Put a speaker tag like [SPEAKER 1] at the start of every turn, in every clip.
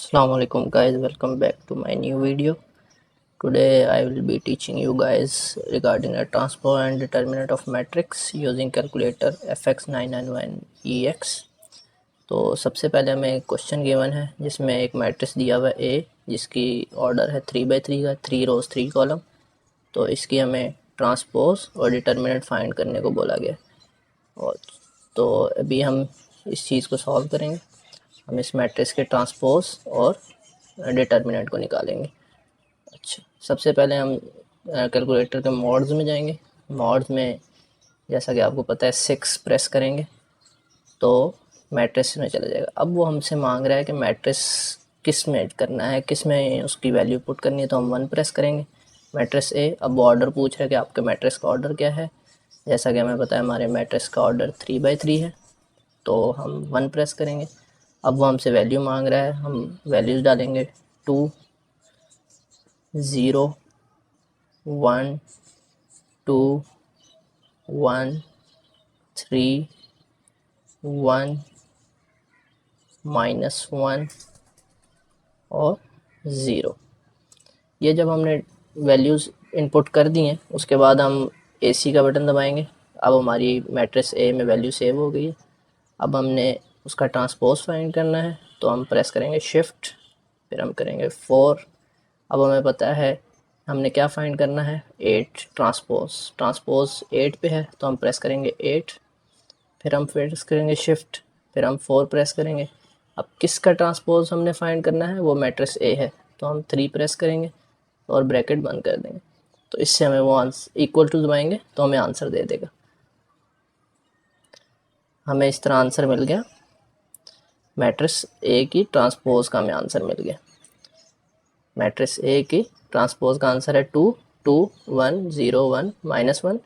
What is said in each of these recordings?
[SPEAKER 1] Assalamu alaikum guys, welcome back to my new video. Today I will be teaching you guys regarding a transpose and determinant of matrix using calculator fx991ex. तो सबसे पहले हमें एक question given है जिसमें एक matrix दिया हुआ है A जिसकी ऑर्डर है 3/3 का, 3 रोज 3 कॉलम। तो इसकी हमें ट्रांसपोज और डिटर्मिनेंट फाइंड करने को बोला गया। और तो अभी हम इस चीज़ को सॉल्व करेंगे। हम इस मैट्रिक्स के ट्रांसपोज और डिटर्मिनेंट को निकालेंगे। अच्छा, सबसे पहले हम कैलकुलेटर के मॉड्स में जाएंगे। मॉड्स में जैसा कि आपको पता है 6 प्रेस करेंगे तो मैट्रिक्स में चला जाएगा। अब वो हमसे मांग रहा है कि मैट्रिक्स किस में करना है, किस में उसकी वैल्यू पुट करनी है, तो हम 1 प्रेस करेंगे मैट्रिक्स ए। अब वो ऑर्डर पूछ रहा है कि आपके मैट्रिक्स का ऑर्डर क्या है। जैसा कि हमें पता है हमारे मैट्रिक्स का ऑर्डर 3/3 है, तो हम 1 प्रेस करेंगे। अब वो हमसे वैल्यू मांग रहा है, हम वैल्यूज़ डालेंगे 2 0 1 2 1 3 1 -1 और 0। ये जब हमने वैल्यूज़ इनपुट कर दी हैं उसके बाद हम AC का बटन दबाएंगे। अब हमारी मैट्रिक्स ए में वैल्यू सेव हो गई है। अब हमने उसका ट्रांसपोज फाइंड करना है तो हम प्रेस करेंगे शिफ्ट, फिर हम करेंगे 4। अब हमें पता है हमने क्या फाइंड करना है, 8 ट्रांसपोज 8 पे है तो हम प्रेस करेंगे 8, फिर हम प्रेस करेंगे शिफ्ट, फिर हम 4 प्रेस करेंगे। अब किसका ट्रांसपोज हमने फाइंड करना है, वो मैट्रिक्स ए है, तो हम 3 प्रेस करेंगे और ब्रैकेट बंद कर देंगे। तो इससे हमें वो आंसर इक्वल टू दबाएंगे तो हमें आंसर दे देगा। हमें इस तरह आंसर मिल गया, मैट्रिक्स ए की ट्रांसपोज का हमें आंसर मिल गया। मैट्रिक्स ए की ट्रांसपोज का आंसर है 2 2 1 0 1 -1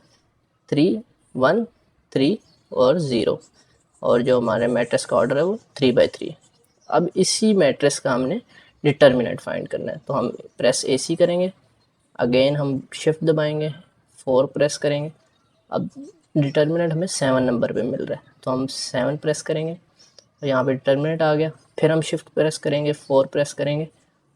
[SPEAKER 1] 3 1 3 और 0, और जो हमारे मैट्रिक्स का ऑर्डर है वो 3/3। अब इसी मैट्रिक्स का हमने डिटर्मिनेंट फाइंड करना है, तो हम प्रेस AC करेंगे, अगेन हम शिफ्ट दबाएंगे, 4 प्रेस करेंगे। अब डिटर्मिनेंट हमें 7 नंबर पे मिल रहा है तो हम 7 प्रेस करेंगे, तो यहाँ पे डिटर्मिनेंट आ गया। फिर हम शिफ्ट प्रेस करेंगे, 4 प्रेस करेंगे,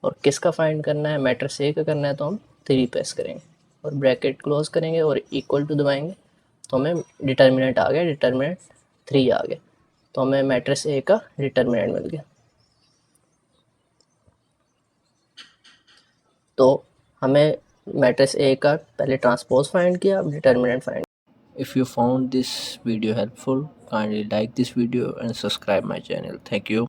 [SPEAKER 1] और किसका फाइंड करना है, मैट्रिक्स ए का करना है, तो हम 3 प्रेस करेंगे और ब्रैकेट क्लोज करेंगे और इक्वल टू दबाएंगे तो हमें डिटर्मिनेंट आ गया, डिटर्मिनेंट 3 आ गया, तो हमें मैट्रिक्स ए का डिटर्मिनेंट मिल गया। तो हमें मैट्रिक्स ए का पहले ट्रांसपोज फाइंड किया, अब determinant find. If you found this video helpful, kindly like this video and subscribe my channel. Thank you.